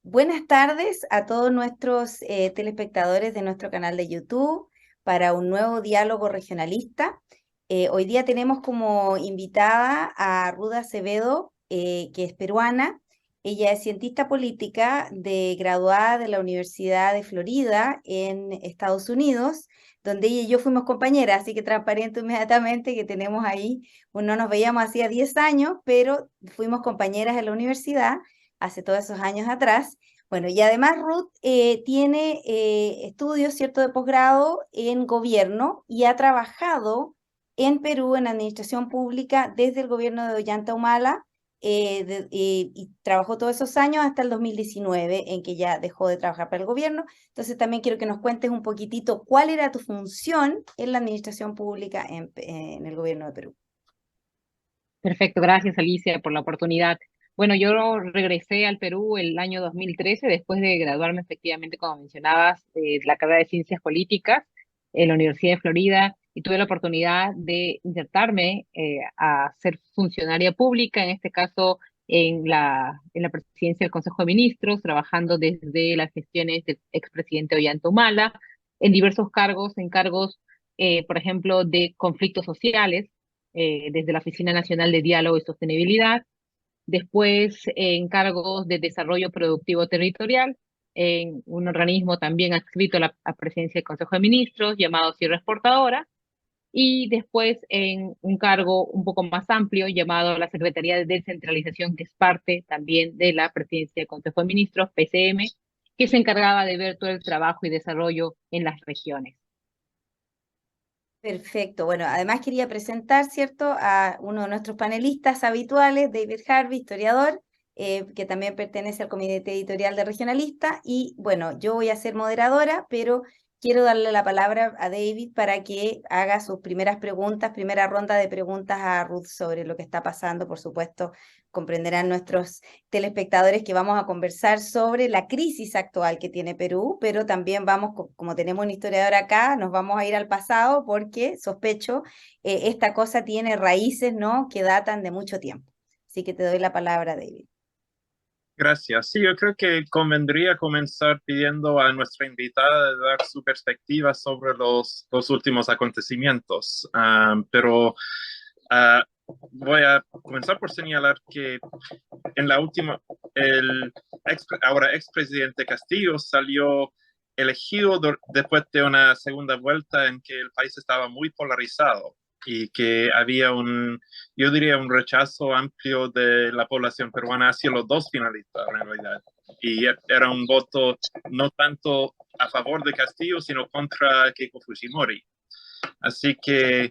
Buenas tardes a todos nuestros telespectadores de nuestro canal de YouTube para un nuevo diálogo regionalista. Hoy día tenemos como invitada a Ruda Acevedo, que es peruana. Ella es cientista política graduada de la Universidad de Florida en Estados Unidos, donde ella y yo fuimos compañeras, así que transparento inmediatamente que tenemos ahí, no nos veíamos hacía 10 años, pero fuimos compañeras en la universidad hace todos esos años atrás. Bueno, y además Ruth tiene estudios, ¿cierto?, de posgrado en gobierno y ha trabajado en Perú en administración pública desde el gobierno de Ollanta Humala y trabajó todos esos años hasta el 2019 en que ya dejó de trabajar para el gobierno. Entonces también quiero que nos cuentes un poquitito cuál era tu función en la administración pública en el gobierno de Perú. Perfecto, gracias Alicia por la oportunidad. Bueno, yo regresé al Perú el año 2013 después de graduarme efectivamente, como mencionabas, de la carrera de Ciencias Políticas en la Universidad de Florida y tuve la oportunidad de insertarme a ser funcionaria pública, en este caso en la presidencia del Consejo de Ministros, trabajando desde las gestiones del expresidente Ollanta Humala en diversos cargos, por ejemplo, de conflictos sociales desde la Oficina Nacional de Diálogo y Sostenibilidad, después en cargos de desarrollo productivo territorial, en un organismo también adscrito a la presidencia del Consejo de Ministros llamado Sierra Exportadora, y después en un cargo un poco más amplio llamado la Secretaría de Descentralización, que es parte también de la presidencia del Consejo de Ministros, PCM, que se encargaba de ver todo el trabajo y desarrollo en las regiones. Perfecto. Bueno, además quería presentar, ¿cierto?, a uno de nuestros panelistas habituales, David Harvey, historiador, que también pertenece al comité editorial de Regionalista. Y bueno, yo voy a ser moderadora, pero quiero darle la palabra a David para que haga sus primeras preguntas, primera ronda de preguntas a Ruth sobre lo que está pasando. Por supuesto, comprenderán nuestros telespectadores que vamos a conversar sobre la crisis actual que tiene Perú, pero también vamos, como tenemos un historiador acá, nos vamos a ir al pasado porque sospecho esta cosa tiene raíces, ¿no?, que datan de mucho tiempo. Así que te doy la palabra, David. Gracias. Sí, yo creo que convendría comenzar pidiendo a nuestra invitada de dar su perspectiva sobre los últimos acontecimientos. Pero ah, voy a comenzar por señalar que en la última, ahora expresidente Castillo salió elegido después de una segunda vuelta en que el país estaba muy polarizado y que había yo diría, un rechazo amplio de la población peruana hacia los dos finalistas, en realidad. Y era un voto no tanto a favor de Castillo, sino contra Keiko Fujimori. Así que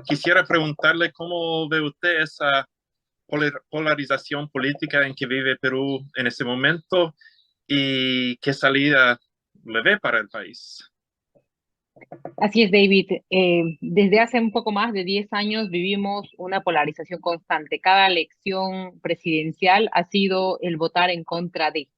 quisiera preguntarle cómo ve usted esa polarización política en que vive Perú en ese momento y qué salida le ve para el país. Así es, David. Desde hace un poco más de 10 años vivimos una polarización constante. Cada elección presidencial ha sido el votar en contra de.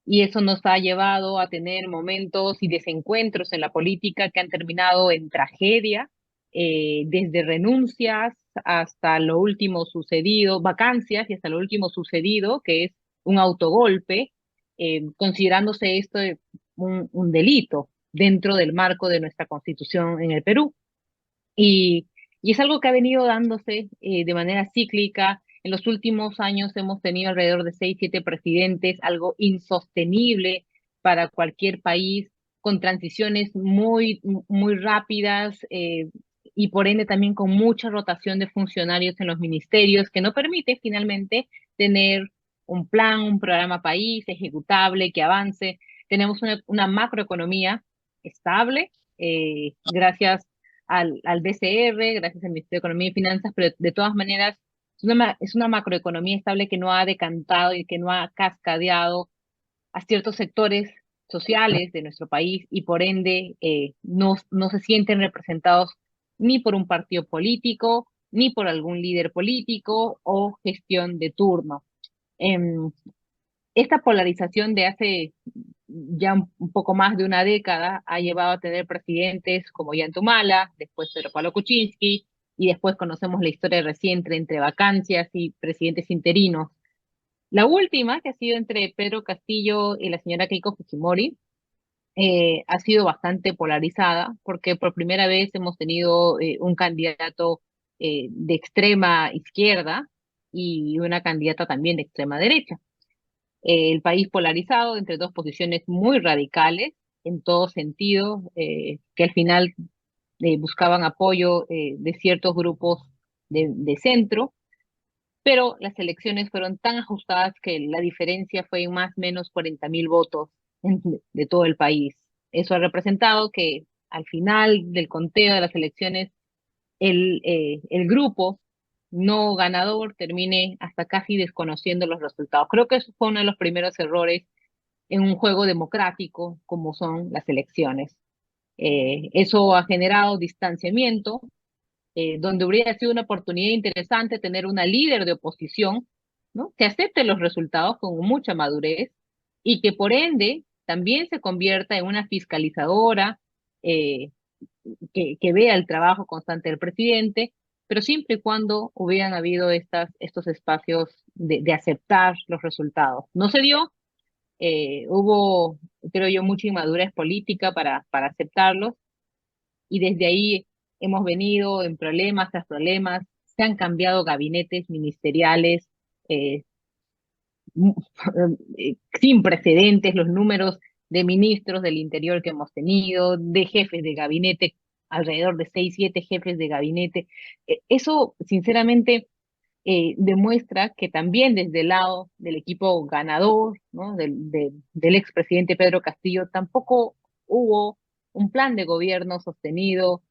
Y eso nos ha llevado a tener momentos y desencuentros en la política que han terminado en tragedia, desde renuncias hasta lo último sucedido, vacancias y hasta lo último sucedido, que es un autogolpe, considerándose esto un delito dentro del marco de nuestra constitución en el Perú. Y, y es algo que ha venido dándose de manera cíclica. En los últimos años hemos tenido alrededor de 6, 7 presidentes, algo insostenible para cualquier país, con transiciones muy rápidas y por ende también con mucha rotación de funcionarios en los ministerios, que no permite finalmente tener un plan, un programa país ejecutable que avance. Tenemos una macroeconomía estable, gracias al BCR, gracias al Ministerio de Economía y Finanzas, pero de todas maneras es una macroeconomía estable que no ha decantado y que no ha cascadeado a ciertos sectores sociales de nuestro país y por ende no se sienten representados ni por un partido político, ni por algún líder político o gestión de turno. Em, Esta polarización de hace ya un poco más de una década ha llevado a tener presidentes como Humala, después Pedro Pablo Kuczynski, y después conocemos la historia reciente entre vacancias y presidentes interinos. La última, que ha sido entre Pedro Castillo y la señora Keiko Fujimori, ha sido bastante polarizada porque por primera vez hemos tenido un candidato de extrema izquierda y una candidata también de extrema derecha. El país polarizado entre dos posiciones muy radicales en todo sentido, que al final buscaban apoyo de ciertos grupos de centro, pero las elecciones fueron tan ajustadas que la diferencia fue en más o menos 40.000 votos de todo el país. Eso ha representado que al final del conteo de las elecciones, el grupo no ganador termine hasta casi desconociendo los resultados. Creo que eso fue uno de los primeros errores en un juego democrático como son las elecciones. Eso ha generado distanciamiento, donde hubiera sido una oportunidad interesante tener una líder de oposición, ¿no? Que acepte los resultados con mucha madurez y que por ende también se convierta en una fiscalizadora, eh, que vea el trabajo constante del presidente, pero siempre y cuando hubieran habido estos espacios de aceptar los resultados. No se dio, hubo, creo yo, mucha inmadurez política para aceptarlos y desde ahí hemos venido en problemas tras problemas, se han cambiado gabinetes ministeriales eh, sin precedentes, los números de ministros del interior que hemos tenido, de jefes de gabinete, alrededor de 6, 7 jefes de gabinete. Eso, sinceramente, demuestra que también desde el lado del equipo ganador, ¿no? Del expresidente Pedro Castillo, tampoco hubo un plan de gobierno sostenido,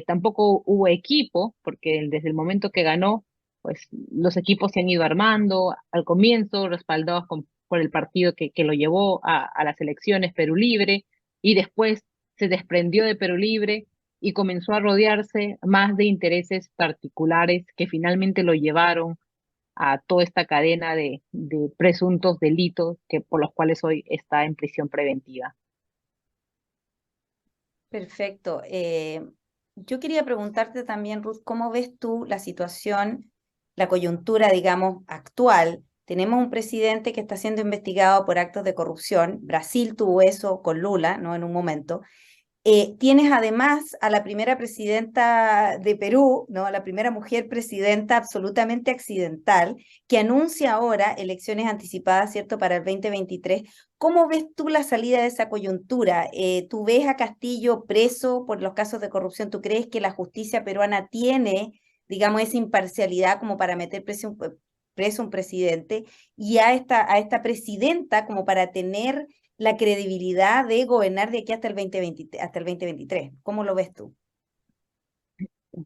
tampoco hubo equipo, porque desde el momento que ganó, pues los equipos se han ido armando, al comienzo respaldados por el partido que lo llevó a las elecciones, Perú Libre, y después se desprendió de Perú Libre y comenzó a rodearse más de intereses particulares que finalmente lo llevaron a toda esta cadena de presuntos delitos que por los cuales hoy está en prisión preventiva. Perfecto. Yo quería preguntarte también, Ruth, ¿cómo ves tú la situación, la coyuntura, digamos, actual? Tenemos un presidente que está siendo investigado por actos de corrupción. Brasil tuvo eso con Lula, ¿no? En un momento. Tienes además a la primera presidenta de Perú, ¿no? La primera mujer presidenta absolutamente accidental, que anuncia ahora elecciones anticipadas, ¿cierto?, para el 2023. ¿Cómo ves tú la salida de esa coyuntura? ¿Tú ves a Castillo preso por los casos de corrupción? ¿Tú crees que la justicia peruana tiene, digamos, esa imparcialidad como para meter preso un presidente? Y a esta presidenta como para tener la credibilidad de gobernar de aquí hasta el 2020, hasta el 2023. ¿Cómo lo ves tú?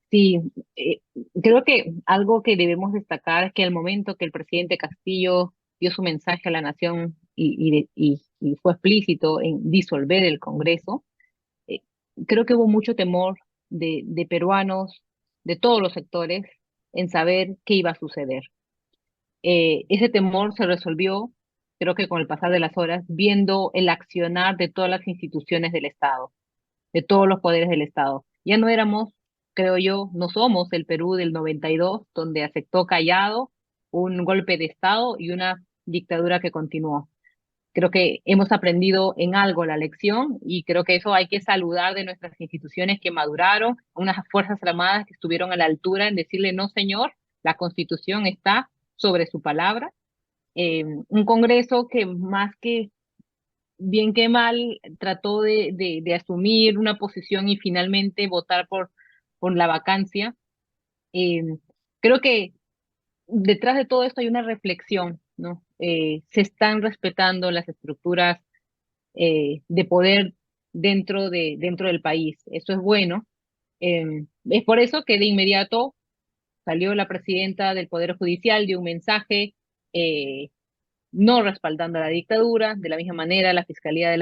Sí, eh, creo que algo que debemos destacar es que al momento que el presidente Castillo dio su mensaje a la nación y fue explícito en disolver el Congreso, eh, creo que hubo mucho temor de peruanos de todos los sectores en saber qué iba a suceder. Ese temor se resolvió, creo que con el pasar de las horas, viendo el accionar de todas las instituciones del Estado, de todos los poderes del Estado. Ya no éramos, creo yo, no somos el Perú del 92, donde aceptó callado un golpe de Estado y una dictadura que continuó. Creo que hemos aprendido en algo la lección y creo que eso hay que saludar de nuestras instituciones que maduraron, unas Fuerzas Armadas que estuvieron a la altura en decirle, no, señor, la Constitución está sobre su palabra. Un Congreso que más que bien que mal trató de asumir una posición y finalmente votar por la vacancia. Eh, Creo que detrás de todo esto hay una reflexión, ¿no? Se están respetando las estructuras de poder dentro del país. Eso es bueno. Es por eso que de inmediato salió la presidenta del Poder Judicial, dio un mensaje eh, no respaldando a la dictadura, de la misma manera la Fiscalía de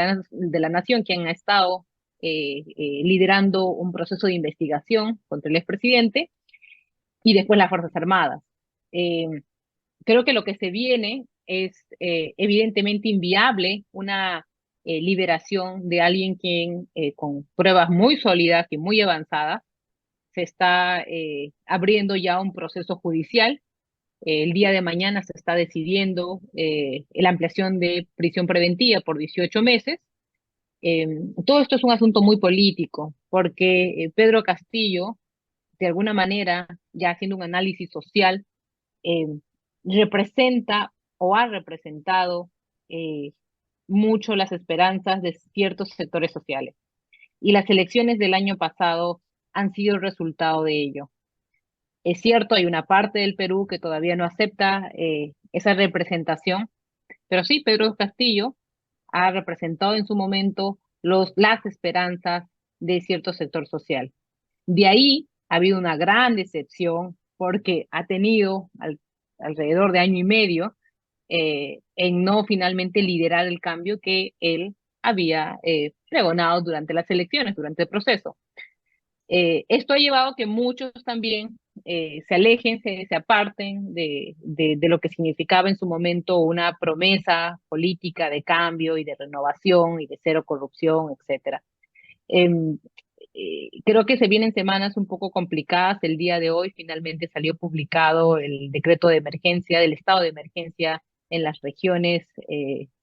la Nación, quien ha estado liderando un proceso de investigación contra el expresidente, y después las Fuerzas Armadas. Eh, Creo que lo que se viene es evidentemente inviable una liberación de alguien quien con pruebas muy sólidas y muy avanzadas se está abriendo ya un proceso judicial El día de mañana se está decidiendo la ampliación de prisión preventiva por 18 meses. Todo esto es un asunto muy político, porque Pedro Castillo, de alguna manera, ya haciendo un análisis social, eh, representa o ha representado eh, mucho las esperanzas de ciertos sectores sociales. Y las elecciones del año pasado han sido el resultado de ello. Es cierto, hay una parte del Perú que todavía no acepta esa representación, pero sí, Pedro Castillo ha representado en su momento las esperanzas de cierto sector social. De ahí ha habido una gran decepción porque ha tenido alrededor de año y medio en no finalmente liderar el cambio que él había pregonado durante las elecciones, durante el proceso. Esto ha llevado a que muchos también se alejen, se aparten de lo que significaba en su momento una promesa política de cambio y de renovación y de cero corrupción, etcétera. Creo que se vienen semanas un poco complicadas. El día de hoy finalmente salió publicado el decreto de emergencia, del estado de emergencia en las regiones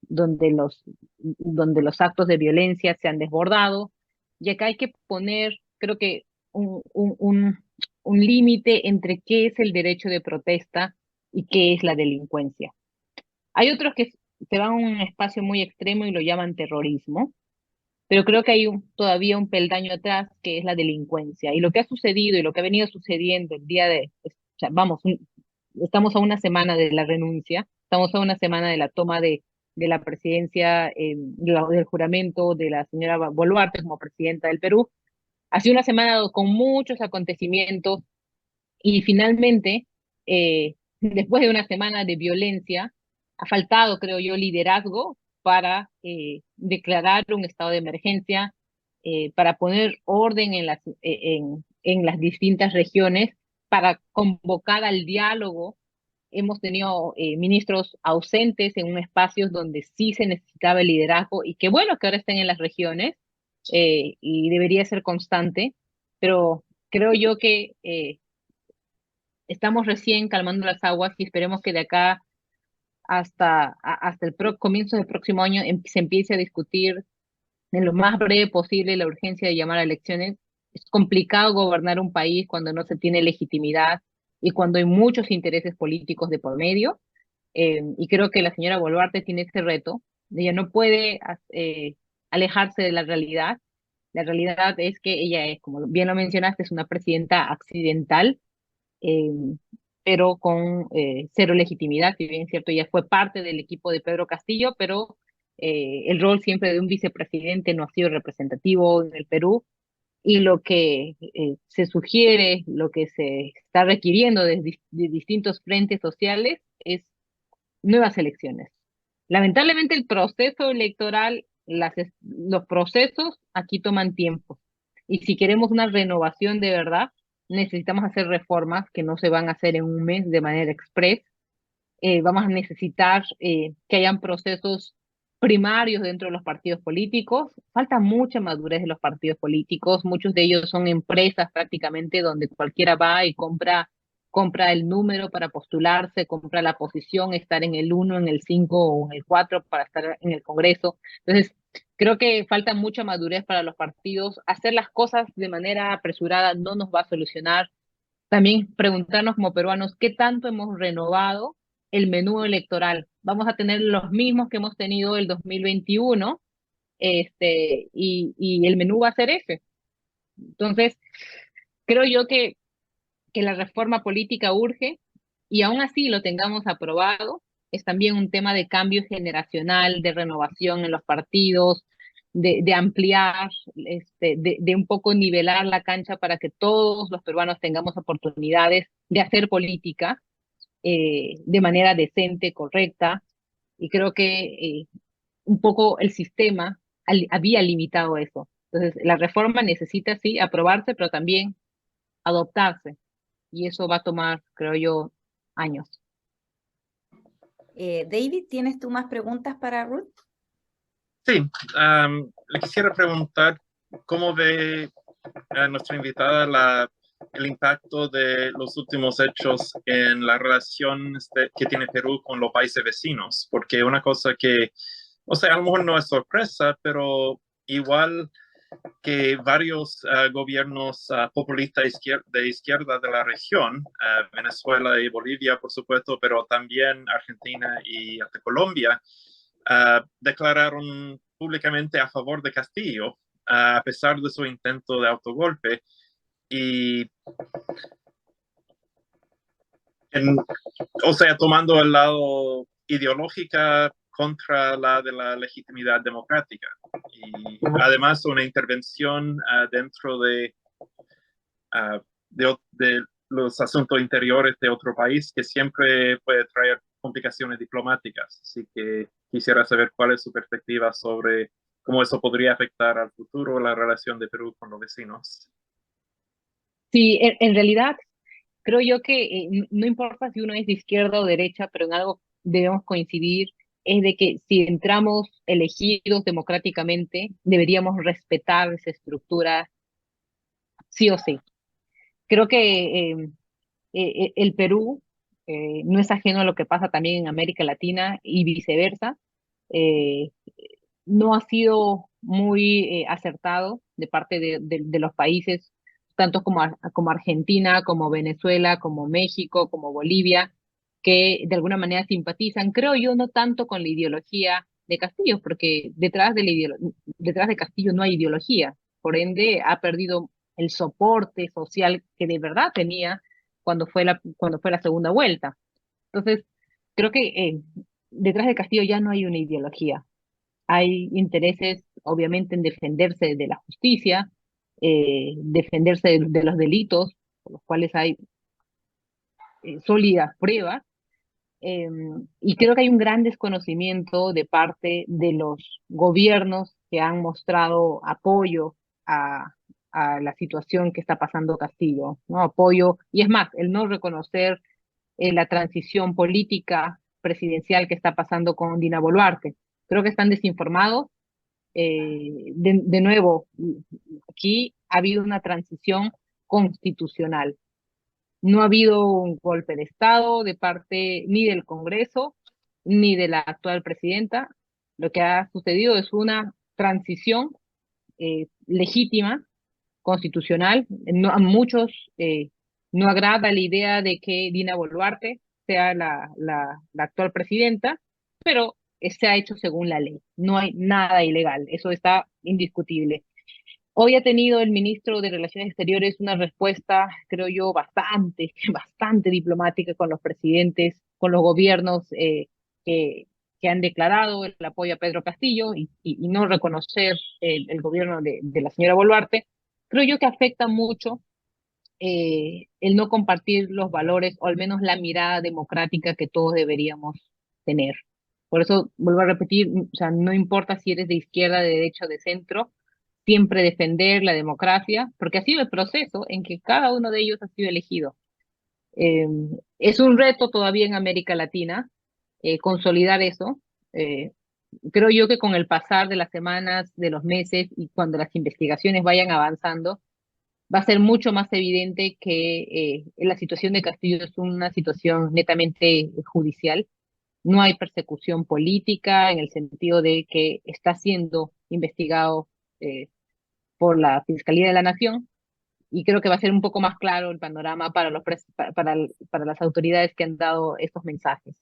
donde los actos de violencia se han desbordado. Y acá hay que poner, creo que, un límite entre qué es el derecho de protesta y qué es la delincuencia. Hay otros que se van a un espacio muy extremo y lo llaman terrorismo, pero creo que hay todavía un peldaño atrás que es la delincuencia. Y lo que ha sucedido y lo que ha venido sucediendo el día o sea, vamos, estamos a una semana de la renuncia, estamos a una semana de la toma de la presidencia, del juramento de la señora Boluarte como presidenta del Perú. Ha sido una semana con muchos acontecimientos y finalmente, después de una semana de violencia, ha faltado, creo yo, liderazgo para declarar un estado de emergencia, para poner orden en las distintas regiones, para convocar al diálogo. Hemos tenido ministros ausentes en un espacio donde sí se necesitaba el liderazgo y qué bueno que ahora estén en las regiones y debería ser constante, pero creo yo que estamos recién calmando las aguas y esperemos que de acá hasta el comienzo del próximo año se empiece a discutir en lo más breve posible la urgencia de llamar a elecciones. Es complicado gobernar un país cuando no se tiene legitimidad y cuando hay muchos intereses políticos de por medio. Y creo que la señora Boluarte tiene ese reto. Ella no puede alejarse de la realidad. La realidad es que ella es, como bien lo mencionaste, es una presidenta accidental, eh, pero con cero legitimidad. Si bien es cierto, ella fue parte del equipo de Pedro Castillo, pero el rol siempre de un vicepresidente no ha sido representativo en el Perú. Y lo que se sugiere, lo que se está requiriendo de distintos frentes sociales es nuevas elecciones. Lamentablemente el proceso electoral, los procesos aquí toman tiempo. Y si queremos una renovación de verdad, necesitamos hacer reformas que no se van a hacer en un mes de manera express. Vamos a necesitar que hayan procesos primarios dentro de los partidos políticos. Falta mucha madurez de los partidos políticos. Muchos de ellos son empresas prácticamente donde cualquiera va y compra el número para postularse, compra la posición, estar en el 1, en el 5 o en el 4 para estar en el Congreso. Entonces, creo que falta mucha madurez para los partidos. Hacer las cosas de manera apresurada no nos va a solucionar. También preguntarnos como peruanos qué tanto hemos renovado el menú electoral. Vamos a tener los mismos que hemos tenido el 2021, y el menú va a ser ese. Entonces, creo yo que la reforma política urge y aún así lo tengamos aprobado. Es también un tema de cambio generacional, de renovación en los partidos, de ampliar, de un poco nivelar la cancha para que todos los peruanos tengamos oportunidades de hacer política de manera decente, correcta. Y creo que un poco el sistema había limitado eso. Entonces, la reforma necesita, sí, aprobarse, pero también adoptarse. Y eso va a tomar, creo yo, años. David, ¿tienes tú más preguntas para Ruth? Sí, le quisiera preguntar cómo ve a nuestra invitada el impacto de los últimos hechos en la relación que tiene Perú con los países vecinos, porque una cosa que, o sea, a lo mejor no es sorpresa, pero igual que varios gobiernos populistas de izquierda de la región, Venezuela y Bolivia, por supuesto, pero también Argentina y hasta Colombia, declararon públicamente a favor de Castillo, a pesar de su intento de autogolpe. Y, o sea, tomando el lado ideológica contra la de la legitimidad democrática. Y además una intervención dentro de los asuntos interiores de otro país que siempre puede traer complicaciones diplomáticas. Así que quisiera saber cuál es su perspectiva sobre cómo eso podría afectar al futuro la relación de Perú con los vecinos. Sí, en realidad creo yo que no importa si uno es de izquierda o derecha, pero en algo debemos coincidir, es de que si entramos elegidos democráticamente, deberíamos respetar esa estructura sí o sí. Creo que el Perú no es ajeno a lo que pasa también en América Latina y viceversa. Eh, no ha sido muy acertado de parte de los países, tanto como Argentina, como Venezuela, como México, como Bolivia, que de alguna manera simpatizan, creo yo, no tanto con la ideología de Castillo, porque detrás de Castillo no hay ideología, por ende ha perdido el soporte social que de verdad tenía cuando fue la segunda vuelta. Entonces, creo que detrás de Castillo ya no hay una ideología. Hay intereses, obviamente, en defenderse de la justicia, defenderse de los delitos, por los cuales hay sólidas pruebas, eh, y creo que hay un gran desconocimiento de parte de los gobiernos que han mostrado apoyo a, a la situación que está pasando Castillo, ¿no? Apoyo, y es más, el no reconocer la transición política presidencial que está pasando con Dina Boluarte. Creo que están desinformados. De nuevo, aquí ha habido una transición constitucional. No ha habido un golpe de Estado de parte ni del Congreso ni de la actual presidenta. Lo que ha sucedido es una transición legítima, constitucional. No, a muchos no agrada la idea de que Dina Boluarte sea la actual presidenta, pero se ha hecho según la ley. No hay nada ilegal, eso está indiscutible. Hoy ha tenido el ministro de Relaciones Exteriores una respuesta, creo yo, bastante, bastante diplomática con los presidentes, con los gobiernos que, que han declarado el apoyo a Pedro Castillo y no reconocer el gobierno de la señora Boluarte. Creo yo que afecta mucho el no compartir los valores o al menos la mirada democrática que todos deberíamos tener. Por eso vuelvo a repetir, o sea, no importa si eres de izquierda, de derecha o de centro, siempre defender la democracia, porque ha sido el proceso en que cada uno de ellos ha sido elegido. Eh, es un reto todavía en América Latina consolidar eso. Eh, Creo yo que con el pasar de las semanas, de los meses y cuando las investigaciones vayan avanzando, va a ser mucho más evidente que la situación de Castillo es una situación netamente judicial. No hay persecución política en el sentido de que está siendo investigado por la Fiscalía de la Nación, y creo que va a ser un poco más claro el panorama para para las autoridades que han dado estos mensajes.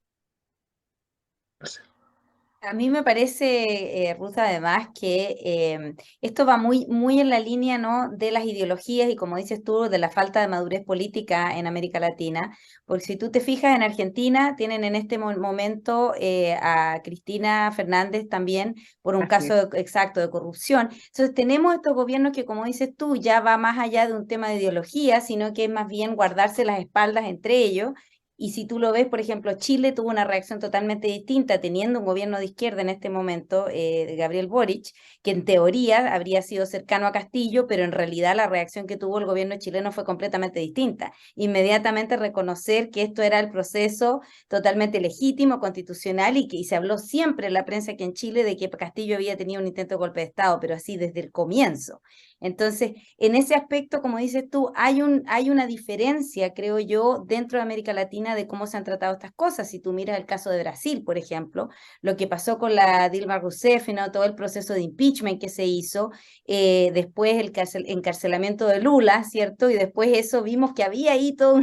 A mí me parece, Ruth, además que esto va muy en la línea, ¿no?, de las ideologías y, como dices tú, de la falta de madurez política en América Latina, porque si tú te fijas en Argentina, tienen en este momento a Cristina Fernández también por un Así es. caso exacto de corrupción. Entonces tenemos estos gobiernos que, como dices tú, ya va más allá de un tema de ideología, sino que es más bien guardarse las espaldas entre ellos. Y si tú lo ves, por ejemplo, Chile tuvo una reacción totalmente distinta, teniendo un gobierno de izquierda en este momento, de Gabriel Boric, que en teoría habría sido cercano a Castillo, pero en realidad la reacción que tuvo el gobierno chileno fue completamente distinta. Inmediatamente reconocer que esto era el proceso totalmente legítimo, constitucional, y se habló siempre en la prensa aquí en Chile de que Castillo había tenido un intento de golpe de Estado, pero así desde el comienzo. Entonces, en ese aspecto, como dices tú, hay una diferencia, creo yo, dentro de América Latina de cómo se han tratado estas cosas. Si tú miras el caso de Brasil, por ejemplo, lo que pasó con la Dilma Rousseff, ¿no? Todo el proceso de impeachment que se hizo, después el encarcelamiento de Lula, ¿cierto? Y después eso vimos que había ahí todo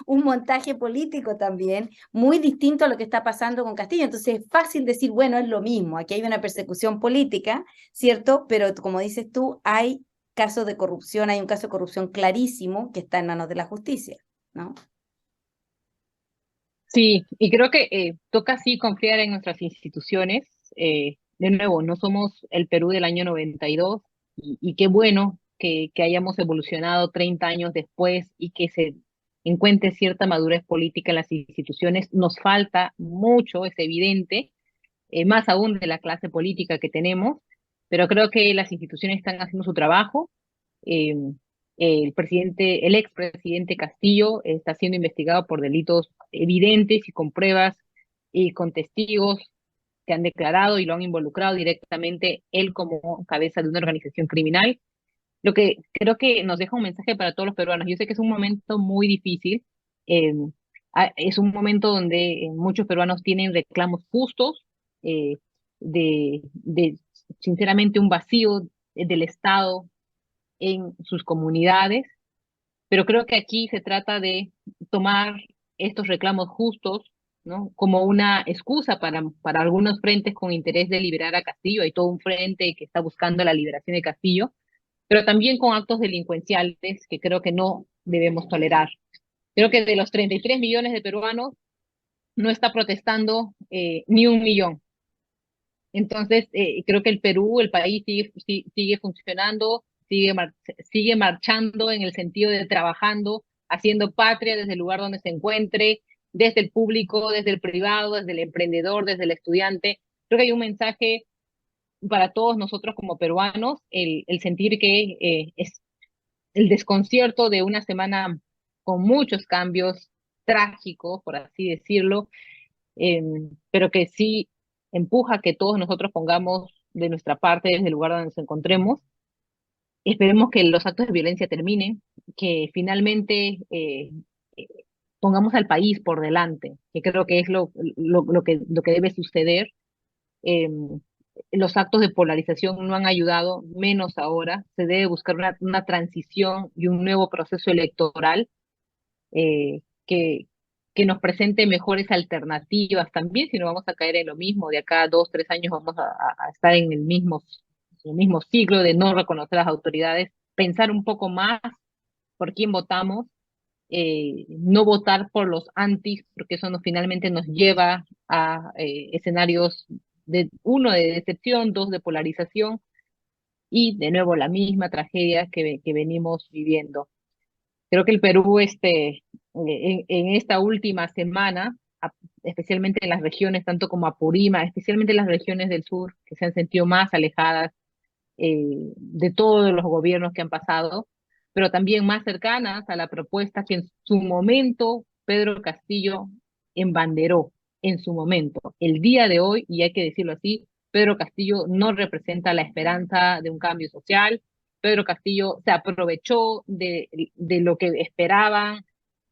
un montaje político también, muy distinto a lo que está pasando con Castillo. Entonces es fácil decir, bueno, es lo mismo, aquí hay una persecución política, ¿cierto? Pero como dices tú, hay casos de corrupción, hay un caso de corrupción clarísimo que está en manos de la justicia, ¿no? Sí, y creo que toca sí confiar en nuestras instituciones. De nuevo, no somos el Perú del año 92 y qué bueno que hayamos evolucionado 30 años después y que se encuentre cierta madurez política en las instituciones. Nos falta mucho, es evidente, más aún de la clase política que tenemos, pero creo que las instituciones están haciendo su trabajo. Eh, el expresidente Castillo está siendo investigado por delitos evidentes y con pruebas y con testigos que han declarado y lo han involucrado directamente él como cabeza de una organización criminal, lo que creo que nos deja un mensaje para todos los peruanos. Yo sé que es un momento muy difícil, eh, es un momento donde muchos peruanos tienen reclamos justos, eh, de sinceramente un vacío del Estado en sus comunidades, pero creo que aquí se trata de tomar estos reclamos justos, ¿no? Como una excusa para algunos frentes con interés de liberar a Castillo. Hay todo un frente que está buscando la liberación de Castillo, pero también con actos delincuenciales que creo que no debemos tolerar. Creo que de los 33 millones de peruanos no está protestando ni 1 millón. Entonces, creo que el Perú, el país sigue funcionando, sigue marchando en el sentido de trabajando, haciendo patria desde el lugar donde se encuentre, desde el público, desde el privado, desde el emprendedor, desde el estudiante. Creo que hay un mensaje para todos nosotros como peruanos, el sentir que es el desconcierto de una semana con muchos cambios trágicos, por así decirlo, eh, pero que sí empuja a que todos nosotros pongamos de nuestra parte desde el lugar donde nos encontremos. Esperemos que los actos de violencia terminen, que finalmente eh, pongamos al país por delante, que creo que es lo que debe suceder. Eh, los actos de polarización no han ayudado, menos ahora. Se debe buscar una transición y un nuevo proceso electoral eh, que, que nos presente mejores alternativas también, si no vamos a caer en lo mismo. De acá a 2, 3 años vamos a estar en el mismo ciclo de no reconocer a las autoridades, pensar un poco más por quién votamos, no votar por los antis, porque eso finalmente nos lleva a escenarios uno, de decepción, dos, de polarización y de nuevo la misma tragedia que venimos viviendo. Creo que el Perú, en esta última semana, especialmente en las regiones, tanto como Apurímac, especialmente en las regiones del sur, que se han sentido más alejadas de todos los gobiernos que han pasado, pero también más cercanas a la propuesta que en su momento Pedro Castillo embanderó, en su momento. El día de hoy, y hay que decirlo así, Pedro Castillo no representa la esperanza de un cambio social. Pedro Castillo se aprovechó de lo que esperaban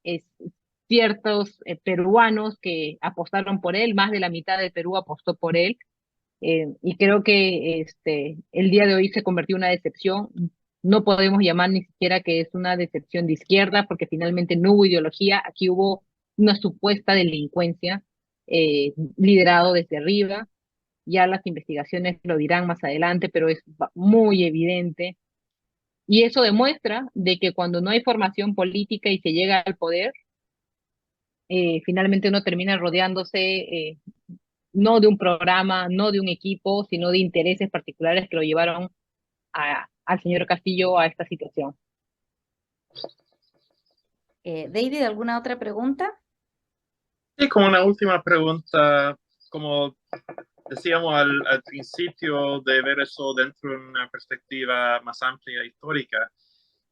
es, ciertos peruanos que apostaron por él, más de la mitad del Perú apostó por él, y creo que el día de hoy se convirtió en una decepción. No podemos llamar ni siquiera que es una decepción de izquierda, porque finalmente no hubo ideología, aquí hubo una supuesta delincuencia liderado desde arriba. Ya las investigaciones lo dirán más adelante, pero es muy evidente. Y eso demuestra de que cuando no hay formación política y se llega al poder, finalmente uno termina rodeándose no de un programa, no de un equipo, sino de intereses particulares que lo llevaron al señor Castillo a esta situación. David, ¿alguna otra pregunta? Y como una última pregunta, como decíamos al principio, de ver eso dentro de una perspectiva más amplia e histórica,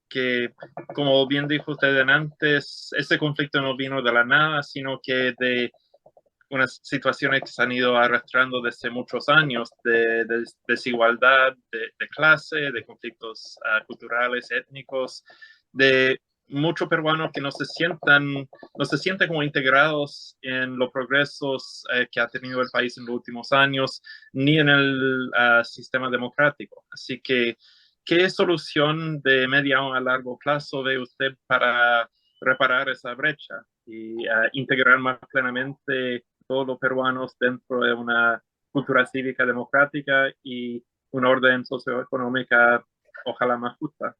que como bien dijo usted antes, ese conflicto no vino de la nada, sino que de unas situaciones que se han ido arrastrando desde muchos años de desigualdad de clase, de conflictos culturales, étnicos, de muchos peruanos que no se sienten como integrados en los progresos que ha tenido el país en los últimos años, ni en el sistema democrático. Así que, ¿qué solución de medio a largo plazo ve usted para reparar esa brecha y integrar más plenamente todos los peruanos dentro de una cultura cívica democrática y una orden socioeconómica ojalá más justa?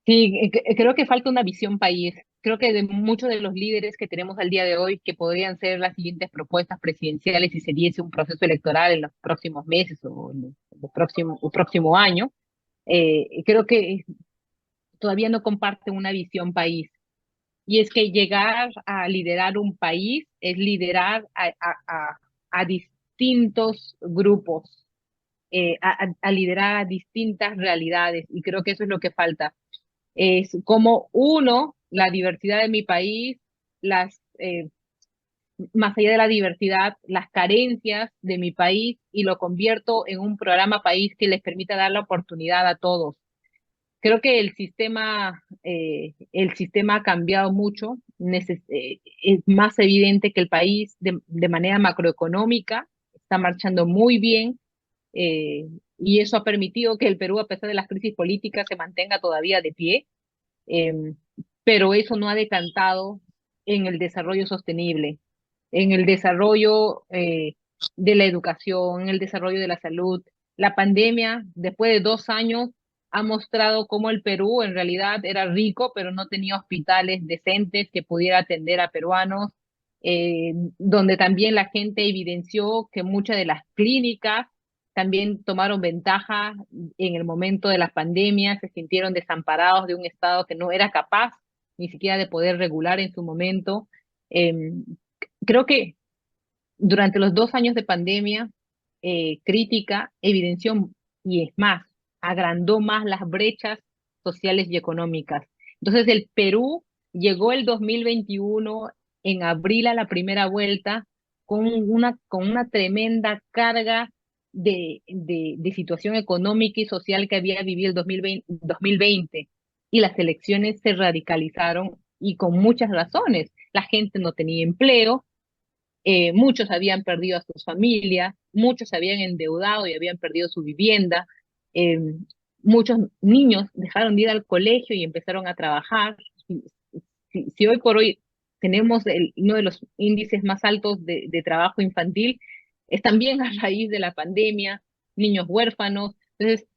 Sí, creo que falta una visión país. Creo que de muchos de los líderes que tenemos al día de hoy, que podrían ser las siguientes propuestas presidenciales si se diese un proceso electoral en los próximos meses o en el próximo año, creo que todavía no comparten una visión país. Y es que llegar a liderar un país es liderar a distintos grupos, a liderar a distintas realidades. Y creo que eso es lo que falta. Es como uno, la diversidad de mi país, más allá de la diversidad, las carencias de mi país y lo convierto en un programa país que les permita dar la oportunidad a todos. Creo que el sistema ha cambiado mucho. Es más evidente que el país de manera macroeconómica está marchando muy bien, y eso ha permitido que el Perú, a pesar de las crisis políticas, se mantenga todavía de pie, eh, pero eso no ha decantado en el desarrollo sostenible, en el desarrollo de la educación, en el desarrollo de la salud. La pandemia, después de 2 años, ha mostrado cómo el Perú en realidad era rico, pero no tenía hospitales decentes que pudiera atender a peruanos, donde también la gente evidenció que muchas de las clínicas también tomaron ventaja en el momento de la pandemia, se sintieron desamparados de un Estado que no era capaz ni siquiera de poder regular en su momento. Creo que durante los 2 años de pandemia crítica evidenció, y es más, agrandó más las brechas sociales y económicas. Entonces el Perú llegó el 2021 en abril a la primera vuelta con una tremenda carga de situación económica y social que había vivido el 2020, y las elecciones se radicalizaron y con muchas razones. La gente no tenía empleo, muchos habían perdido a sus familias, muchos se habían endeudado y habían perdido su vivienda, eh, muchos niños dejaron de ir al colegio y empezaron a trabajar. Si hoy por hoy tenemos uno de los índices más altos de trabajo infantil, es también a raíz de la pandemia, niños huérfanos. Entonces,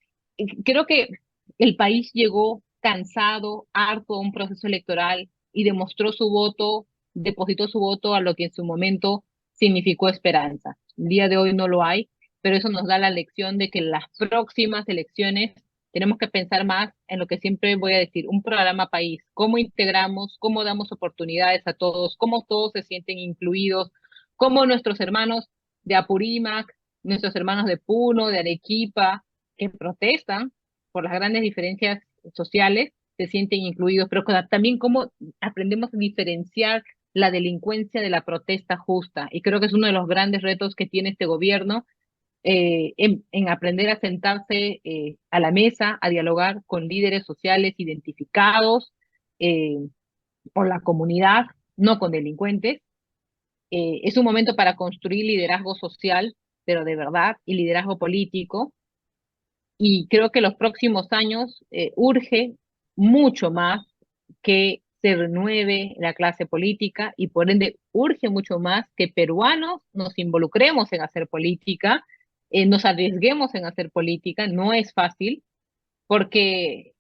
creo que el país llegó cansado, harto a un proceso electoral y depositó su voto a lo que en su momento significó esperanza. El día de hoy no lo hay, pero eso nos da la lección de que en las próximas elecciones tenemos que pensar más en lo que siempre voy a decir, un programa país, cómo integramos, cómo damos oportunidades a todos, cómo todos se sienten incluidos, cómo nuestros hermanos de Apurímac, nuestros hermanos de Puno, de Arequipa, que protestan por las grandes diferencias sociales, se sienten incluidos, pero también cómo aprendemos a diferenciar la delincuencia de la protesta justa. Y creo que es uno de los grandes retos que tiene este gobierno, en aprender a sentarse a la mesa, a dialogar con líderes sociales identificados eh, por la comunidad, no con delincuentes. Es un momento para construir liderazgo social, pero de verdad, y liderazgo político. Y creo que los próximos años urge mucho más que se renueve la clase política, y por ende urge mucho más que peruanos nos involucremos en hacer política, nos arriesguemos en hacer política. No es fácil, porque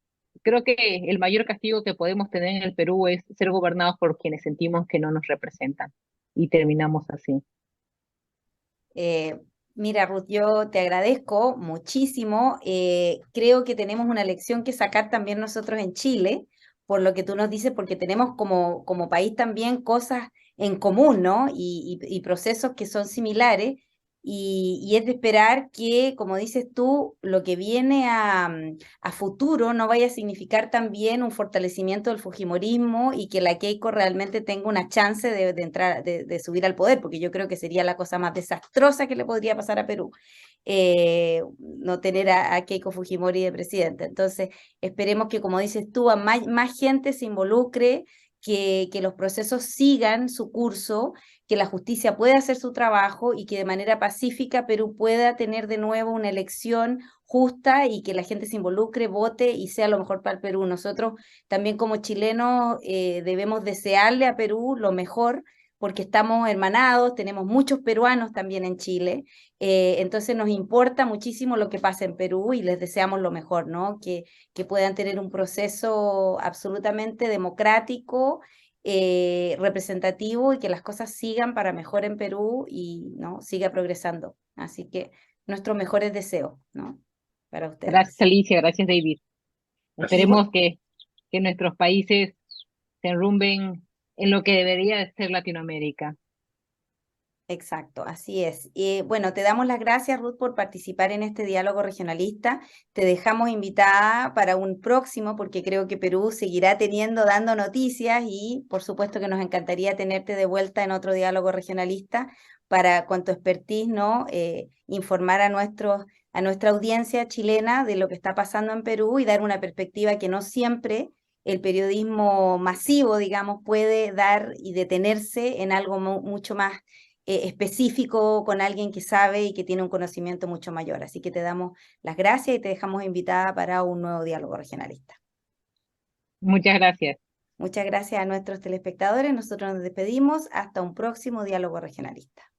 creo que el mayor castigo que podemos tener en el Perú es ser gobernados por quienes sentimos que no nos representan, y terminamos así. Eh, Mira, Ruth, yo te agradezco muchísimo. Creo que tenemos una lección que sacar también nosotros en Chile, por lo que tú nos dices, porque tenemos como país también cosas en común, ¿no? Y procesos que son similares. y es de esperar que, como dices tú, lo que viene a futuro no vaya a significar también un fortalecimiento del fujimorismo y que la Keiko realmente tenga una chance de entrar, de subir al poder, porque yo creo que sería la cosa más desastrosa que le podría pasar a Perú, no tener a Keiko Fujimori de presidente. Entonces, esperemos que, como dices tú, más gente se involucre, que los procesos sigan su curso, que la justicia pueda hacer su trabajo y que de manera pacífica Perú pueda tener de nuevo una elección justa y que la gente se involucre, vote y sea lo mejor para el Perú. Nosotros también como chilenos debemos desearle a Perú lo mejor porque estamos hermanados, tenemos muchos peruanos también en Chile, entonces nos importa muchísimo lo que pasa en Perú y les deseamos lo mejor, ¿no? Que puedan tener un proceso absolutamente democrático, representativo y que las cosas sigan para mejor en Perú y ¿no? Siga progresando. Así que nuestros mejores deseos, ¿no? Para ustedes. Gracias, Alicia, gracias, David. Gracias. Esperemos que nuestros países se enrumben en lo que debería de ser Latinoamérica. Exacto, así es. Bueno, te damos las gracias, Ruth, por participar en este diálogo regionalista. Te dejamos invitada para un próximo, porque creo que Perú seguirá dando noticias y por supuesto que nos encantaría tenerte de vuelta en otro diálogo regionalista para, con tu expertise, ¿no? Informar a nuestra audiencia chilena de lo que está pasando en Perú y dar una perspectiva que no siempre el periodismo masivo, digamos, puede dar y detenerse en algo mucho más específico con alguien que sabe y que tiene un conocimiento mucho mayor. Así que te damos las gracias y te dejamos invitada para un nuevo diálogo regionalista. Muchas gracias. Muchas gracias a nuestros telespectadores. Nosotros nos despedimos hasta un próximo diálogo regionalista.